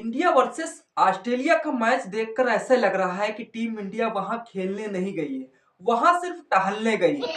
India versus Australia का match देखकर ऐसा लग रहा है कि टीम इंडिया वहां खेलने नहीं गई है, वहां सिर्फ टहलने गई है।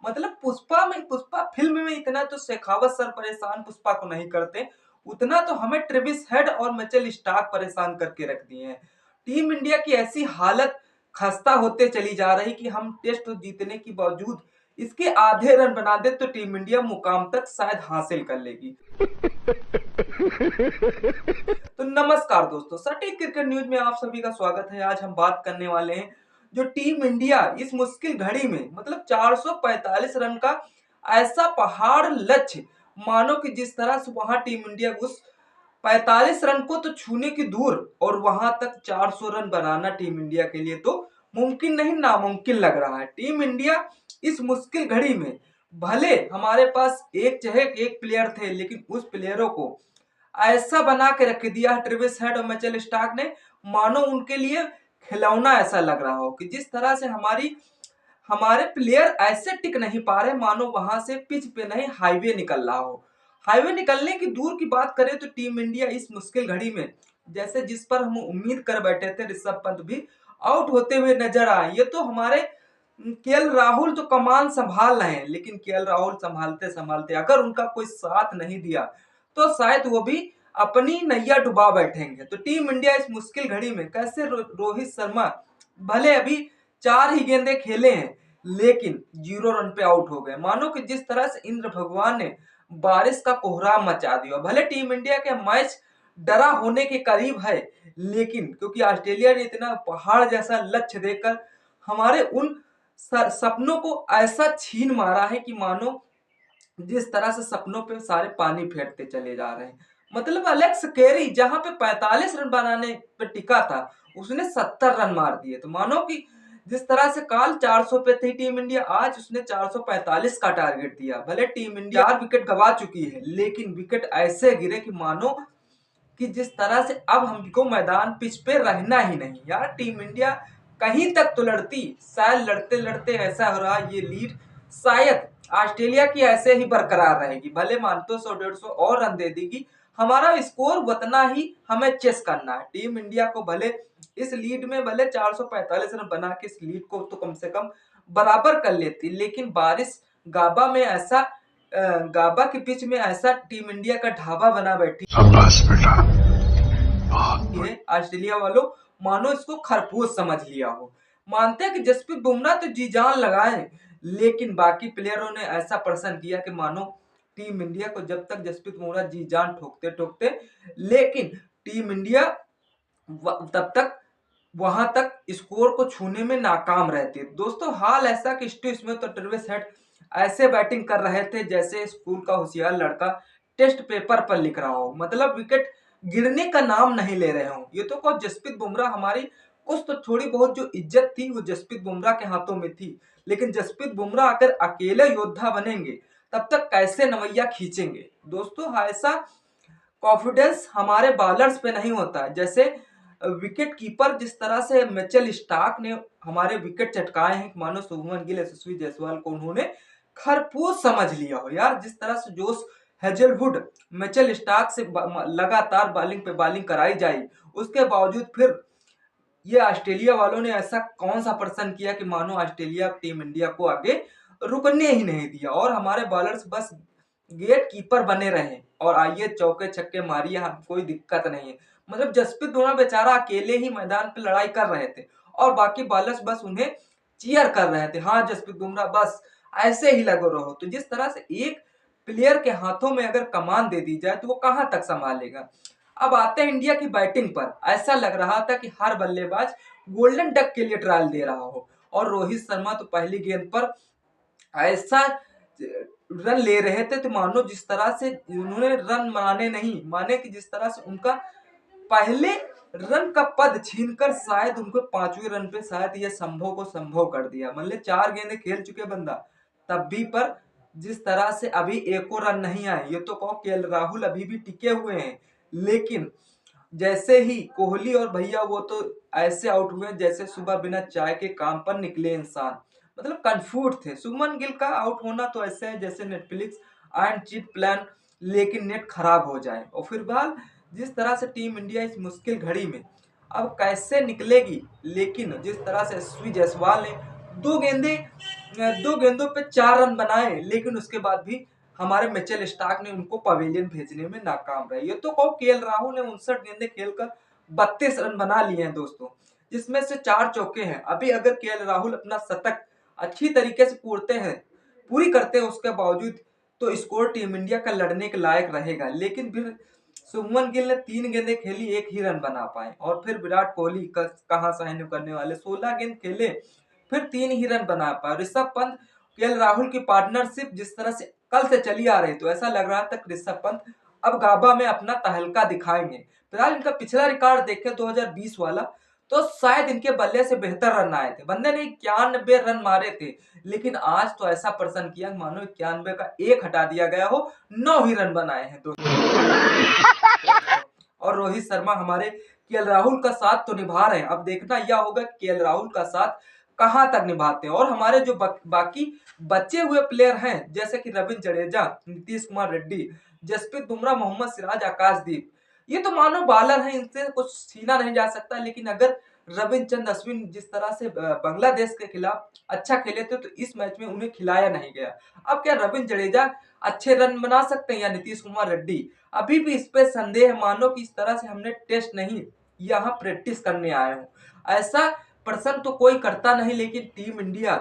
मतलब पुष्पा फिल्म में इतना तो शेखावत सर परेशान पुष्पा को नहीं करते, उतना तो हमें ट्रेविस हेड और मिचेल स्टार्क परेशान करके रख दिए हैं। टीम इंडिया की ऐसी हालत खस्ता होते चली जा रही कि हम टेस्ट जीतने के बावजूद इसके आधे रन बना दे तो टीम इंडिया मुकाम तक शायद हासिल कर लेगी। तो नमस्कार दोस्तों, सटीक क्रिकेट न्यूज में आप सभी का स्वागत है। आज हम बात करने वाले हैं जो टीम इंडिया इस मुश्किल घड़ी में मतलब 445 रन का ऐसा पहाड़ लक्ष्य, मानो कि जिस तरह से वहां टीम इंडिया उस 45 रन को तो छूने की दूर और वहां तक 400 रन बनाना टीम इंडिया के लिए तो मुमकिन नहीं नामुमकिन लग रहा है। टीम इंडिया इस मुश्किल घड़ी में भले हमारे पास एक चाहे एक प्लेयर थे, लेकिन उस प्लेयरों को ऐसा बना के रख दिया ट्रेविस हेड और मिचेल स्टार्क ने, मानो उनके लिए खिलौना ऐसा लग रहा हो कि जिस तरह से हमारे प्लेयर ऐसे टिक नहीं पा रहे, मानो वहां से पिच पे नहीं हाईवे निकल रहा हो। हाईवे निकलने की दूर की बात करें तो टीम इंडिया इस मुश्किल घड़ी में जैसे जिस पर हम उम्मीद कर बैठे थे ऋषभ पंत भी आउट होते हुए नजर आए। ये तो हमारे केएल राहुल तो कमान संभाल रहे हैं, लेकिन केएल राहुल संभालते संभालते अगर उनका कोई साथ नहीं दिया तो शायद वो भी अपनी नैया डुबा बैठेंगे। तो टीम इंडिया इस मुश्किल घड़ी में कैसे रोहित शर्मा भले अभी 4 ही गेंदें खेले हैं, लेकिन 0 रन पे आउट हो गए। मानो कि जिस तरह से इंद्र भगवान ने बारिश का कोहराम मचा दिया। भले टीम इंडिया के मैच डरा होने के करीब है, लेकिन क्योंकि ऑस्ट्रेलिया ने इतना पहाड़ जैसा लक्ष्य देकर हमारे उन सपनों को ऐसा छीन मारा है कि मानो जिस तरह से सपनों पे सारे पानी फेरते चले जा रहे हैं। मतलब अलेक्स कैरी जहां पे 45 रन बनाने पे टिका था, उसने 70 रन मार दिए। तो मानो कि जिस तरह से काल 400 पे थी टीम इंडिया, आज उसने 445 का टारगेट दिया। भले टीम इंडिया 4 विकेट गवा चुकी है, लेकिन विकेट ऐसे गिरे कि मानो कि जिस तरह से अब हमको मैदान पिच पे रहना ही नहीं। यार टीम इंडिया कहीं तक तो लड़ती, शायद लड़ते लड़ते ऐसा हो रहा ये लीड शायद ऑस्ट्रेलिया की ऐसे ही बरकरार रहेगी। भले मानतो 100-150 और रन दे देगी, हमारा स्कोर उतना ही हमें चेस करना है। टीम इंडिया को भले इस लीड में भले 445 रन बना के इस लीड को तो कम से कम बराबर कर लेती, लेकिन बारिश गाबा में ऐसा गाबा के पिच में ऐसा टीम इंडिया का ढाबा बना बैठी है ऑस्ट्रेलिया वालों, मानो इसको खरपूस समझ लिया हो। मानते हैं कि जसप्रीत बुमराह तो जी जान लगाए, लेकिन बाकी प्लेयरों ने ऐसा प्रदर्शन किया कि मानो टीम इंडिया को जब तक जसप्रीत बुमराह जी जान ठोकते ठोकते, लेकिन टीम इंडिया तब तक वहां तक स्कोर को छूने में नाकाम रहती है। दोस्तों हाल ऐसा कि स्टीव स्मिथ और ट्रेविस हेड ऐसे बैटिंग कर रहे थे जैसे स्कूल का होशियार लड़का टेस्ट पेपर पर लिख रहा हो। मतलब विकेट गिरने का नाम नहीं ले रहे हो। ये तो कहो जसप्रीत बुमराह हमारी कुछ तो थोड़ी बहुत जो इज्जत थी वो जसप्रीत बुमराह के हाथों में थी, लेकिन जसप्रीत बुमराह अगर अकेले योद्धा बनेंगे तब तक कैसे नवैया खींचेंगे। दोस्तों ऐसा कॉन्फिडेंस हमारे बॉलर्स पे नहीं होता है। जैसे विकेट कीपर जिस तरह से मिचेल स्टार्क ने हमारे विकेट चटकाए हैं, मानो शुभमन गिल यशस्वी जायसवाल को उन्होंने खरपूस समझ लिया हो। यार जिस तरह से जोश हेजलवुड मिचेल स्टार्क से लगातार बॉलिंग पे बॉलिंग कराई जाए, उसके बावजूद फिर ये ऑस्ट्रेलिया वालों ने ऐसा कौन सा प्रदर्शन किया कि मानो ऑस्ट्रेलिया टीम इंडिया को आगे रुकने ही नहीं दिया और हमारे बॉलर्स बस गेट कीपर बने रहे और आइए चौके छक्के मारिए, हम कोई दिक्कत नहीं है। मतलब जसप्रीत बुमराह बेचारा अकेले ही मैदान पे लड़ाई कर रहे थे और बाकी बॉलर्स बस उन्हें चीयर कर रहे थे, हाँ जसप्रीत बुमराह बस ऐसे ही लगे रहो। तो जिस तरह से एक प्लेयर के हाथों में अगर कमान दे दी जाए तो वो कहां तक संभालेगा। अब आते हैं इंडिया की बैटिंग पर। ऐसा लग रहा था कि हर बल्लेबाज गोल्डन डक के लिए ट्रायल दे रहा हो और रोहित शर्मा तो पहली गेंद पर ऐसा रन ले रहे थे तो मानो जिस तरह से उन्होंने रन माने नहीं माने कि जिस तरह से उनका पहले रन का पद छीनकर शायद उनको 5वें रन पे शायद यह संभव को संभव कर दिया। मतलब 4 गेंदें खेल चुके बंदा तब भी पर जिस तरह से अभी एको रन नहीं आए। ये तो कहो केएल राहुल अभी भी टिके हुए हैं, लेकिन जैसे ही कोहली और भैया वो तो ऐसे आउट हुए जैसे सुबह बिना चाय के काम पर निकले इंसान। मतलब कंफ्यूज थे। शुभमन गिल का आउट होना तो ऐसे है जैसे नेटफ्लिक्स एंड चिट प्लान, लेकिन नेट खराब हो जाए और फिर बाल जिस तरह से टीम इंडिया इस मुश्किल घड़ी में अब कैसे निकलेगी, लेकिन जिस तरह से यशस्वी जायसवाल ने दो गेंदों पे 4 रन बनाए, लेकिन उसके बाद भी हमारे मिचेल स्टार्क ने उनको पवेलियन भेजने में नाकाम रहे। ये तो कहो केएल राहुल ने 59 गेंदें खेलकर 32 रन बना लिए हैं दोस्तों, जिसमें से 4 चौके हैं। अभी अगर केएल राहुल अपना शतक अच्छी तरीके से पूरी करते हैं उसके बावजूद, तो स्कोर टीम इंडिया का लड़ने के लायक रहेगा। लेकिन फिर शुभमन गिल ने 3 गेंदें खेली, 1 ही रन बना पाए, और फिर विराट कोहली कहां सहने करने वाले 16 गेंद खेले, फिर 3 ही रन बना पाए। ऋषभ पंत केएल राहुल की पार्टनरशिप जिस तरह से कल से चली आ रही, तो ऐसा लग रहा था कि ऋषभ पंत अब गाबा में अपना तहलका दिखाएंगे। फिलहाल इनका पिछला रिकॉर्ड देखें 2020 वाला, तो शायद इनके बल्ले से बेहतर रन आए थे। बंदे ने 91 रन मारे थे, लेकिन आज तो ऐसा प्रदर्शन किया मानो 91 का 1 हटा दिया गया हो, 9 ही रन बनाए हैं दोस्तों। और रोहित शर्मा हमारे केएल राहुल का साथ तो निभा रहे हैं, अब देखना यह होगा केएल राहुल का साथ कहां तक निभाते हैं। और हमारे जो बाकी बचे हुए प्लेयर हैं, जैसे कि रविंद्र जडेजा, नीतीश कुमार रेड्डी, जसप्रीत बुमराह, मोहम्मद सिराज, आकाशदीप, ये तो मानो बॉलर हैं, इनसे कुछ छीना नहीं जा सकता। लेकिन अगर रविचंद्रन अश्विन जिस तरह से बांग्लादेश के खिलाफ अच्छा खेले थे, तो इस मैच में उन्हें खिलाया नहीं गया। अब क्या रविंद्र जडेजा अच्छे रन बना सकते हैं या नीतीश कुमार रेड्डी? अभी भी इस पे संदेह है, मानो कि इस तरह से हमने टेस्ट नहीं, यहाँ प्रैक्टिस करने आए हूँ। ऐसा प्रश्न तो कोई करता नहीं, लेकिन टीम इंडिया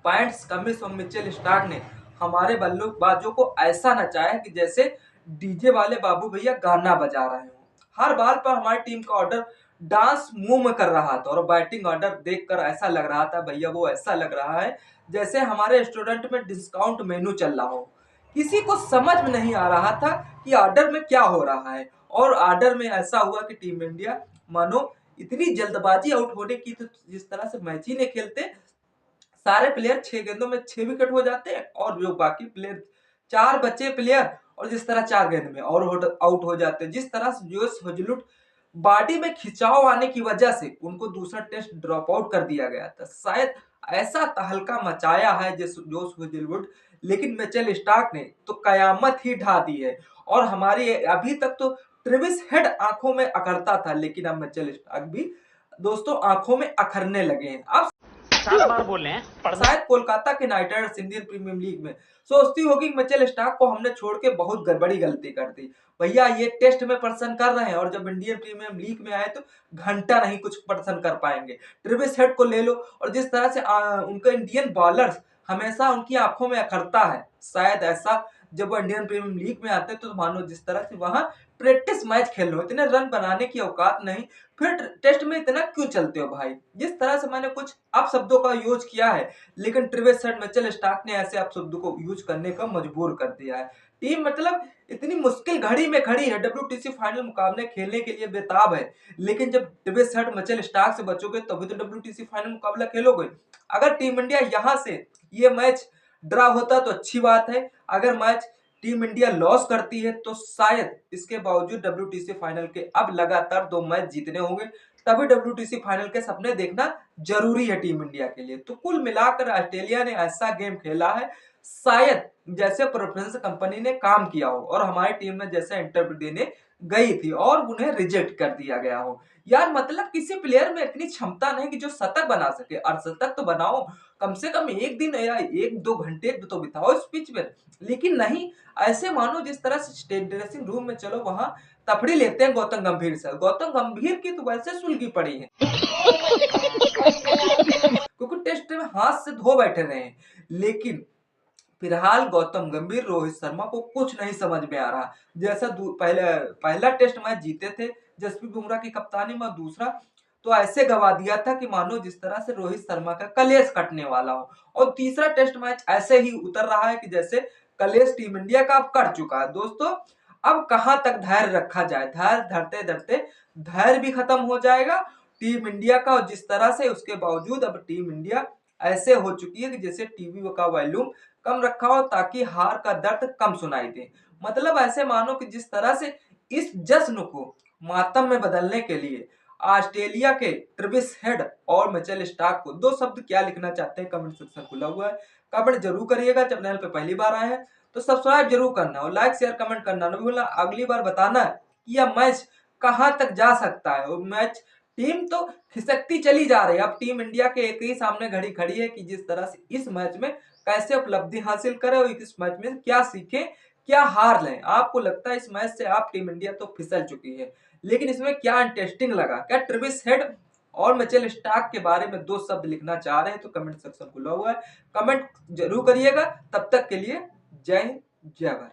पॉइंट्स कमिंस और मिचेल स्टार्क ने हमारे बल्लेबाजों को ऐसा नचाया कि जैसे डीजे वाले बाबू भैया गाना बजा रहे हो। हर बाल पर हमारी टीम का ऑर्डर डांस मुंह में कर रहा था, और बैटिंग ऑर्डर देखकर ऐसा लग रहा था भैया, वो ऐसा लग रहा है जैसे हमारे रेस्टोरेंट में डिस्काउंट मेनू चल रहा हो। किसी को समझ में नहीं आ रहा था कि ऑर्डर में क्या हो रहा है। और ऑर्डर में ऐसा हुआ कि टीम इंडिया मानो इतनी जल्दबाजी आउट होने की, तो जिस तरह से मैच ही नहीं खेलते, सारे प्लेयर 6 गेंदों में 6 विकेट हो जाते हैं, और जो बाकी प्लेयर 4 बचे प्लेयर, और जिस तरह 4 गेंद में और आउट हो जाते हैं। जिस तरह से जोश हजलुट बॉडी में खिंचाव आने की वजह से उनको दूसरा टेस्ट ड्रॉप आउट कर दिया गया था। शायद ऐसा तहलका मचाया है जोश हजलवुड, लेकिन मिचेल स्टार्क ने तो कयामत ही ढा दी है। और हमारी अभी तक तो ट्रेविस हेड आंखों में अखरता था, लेकिन अब मिचेल स्टार्क भी दोस्तों आंखों में अखरने लगे हैं। अब 7 बार बोल रहे हैं, शायद कोलकाता के Knight Riders Indian Premier League में सोचती होगी मिचेल स्टार्क को हमने छोड़ के बहुत बड़ी गलती कर दी। भैया ये टेस्ट में प्रदर्शन कर रहे हैं, और जब इंडियन प्रीमियर लीग में आए तो घंटा नहीं कुछ प्रदर्शन कर पाएंगे। ट्रेविस हेड को ले लो, और जिस तरह से उनके इंडियन बॉलर्स हमेशा उनकी आंखों में अखरता है। शायद ऐसा जब वो इंडियन प्रीमियर लीग में आते हैं, तो मानो जिस तरह से वहां प्रैक्टिस मैच खेल लो, इतने रन बनाने की औकात नहीं, फिर टेस्ट में इतना क्यों चलते हो भाई? जिस तरह से मैंने कुछ अपशब्दों का यूज किया है, लेकिन ट्रेविस हेड, मिचेल स्टार्क ने ऐसे अपशब्दों को यूज करने का मजबूर कर दिया है। टीम मतलब इतनी मुश्किल घड़ी में खड़ी है, डब्ल्यूटीसी फाइनल मुकाबले खेलने के लिए बेताब है, लेकिन जब ट्रेविस हेड, मिचेल स्टार्क से बचोगे तभी तो डब्ल्यूटीसी फाइनल मुकाबला खेलोगे। अगर टीम इंडिया यहां से ये मैच ड्रा होता तो अच्छी बात है, अगर मैच टीम इंडिया लॉस करती है तो शायद इसके बावजूद डब्ल्यूटीसी फाइनल के अब लगातार 2 मैच जीतने होंगे, तभी डब्ल्यूटीसी फाइनल के सपने देखना जरूरी है टीम इंडिया के लिए। तो कुल मिलाकर ऑस्ट्रेलिया ने ऐसा गेम खेला है शायद जैसे प्रेफरेंस कंपनी ने काम किया हो, और हमारी टीम ने जैसे इंटरव्यू देने गई थी और उन्हें रिजेक्ट कर दिया गया हो। यार मतलब किसी प्लेयर में इतनी क्षमता नहीं कि जो शतक बना सके, और शतक तो बनाओ, कम से कम एक दिन या 1-2 घंटे तो बिताओ इस पिच में। लेकिन नहीं, ऐसे मानो जिस तरह से ड्रेसिंग रूम में चलो वहां तफड़ी लेते हैं गौतम गंभीर से। गौतम गंभीर की तो वैसे सुलगी पड़ी है क्योंकि टेस्ट में हाथ से धो बैठे रहे हैं। लेकिन फिलहाल गौतम गंभीर, रोहित शर्मा को कुछ नहीं समझ में आ रहा। जैसा पहला टेस्ट मैच जीते थे जसप्रीत बुमराह की कप्तानी में, दूसरा तो ऐसे गवा दिया था कि मानो जिस तरह से रोहित शर्मा का कलेश कटने वाला हो, और तीसरा टेस्ट मैच ऐसे ही उतर रहा है कि जैसे कलेश टीम इंडिया का अब कट चुका है। दोस्तों अब कहां तक धैर्य रखा जाए? धैर्य धरते धरते धैर्य भी खत्म हो जाएगा टीम इंडिया का। और जिस तरह से उसके बावजूद अब टीम इंडिया ऐसे हो चुकी है कि जैसे टीवी का वॉल्यूम कम रखा हो ताकि हार का दर्द कम सुनाई दे। मतलब ऐसे मानो कि जिस तरह से इस जश्न को मातम में बदलने के लिए ऑस्ट्रेलिया के ट्रेविस हेड और मिचेल स्टार्क को 2 शब्द क्या लिखना चाहते हैं, कमेंट सेक्शन खुला हुआ है, कमेंट जरूर करिएगा। चैनल पे पहली बार आए हैं तो सब्सक्राइब जरूर करना, और लाइक शेयर कमेंट करना न भूलना। अगली बार बताना है कि यह मैच कहां तक जा सकता है। और मैच टीम तो खिसकती चली जा रही है। अब टीम इंडिया के एक ही सामने घड़ी खड़ी है कि जिस तरह से इस मैच में कैसे उपलब्धि हासिल करे और इस मैच में क्या सीखे, क्या हार लें। आपको लगता है इस मैच से आप टीम इंडिया तो फिसल चुकी है, लेकिन इसमें क्या इंटरेस्टिंग लगा, क्या ट्रेविस हेड और मिचेल स्टार्क के बारे में दो शब्द लिखना चाह रहे हैं तो कमेंट सेक्शन खुला हुआ है, कमेंट जरूर करिएगा। तब तक के लिए जय हिंद, जय भारत।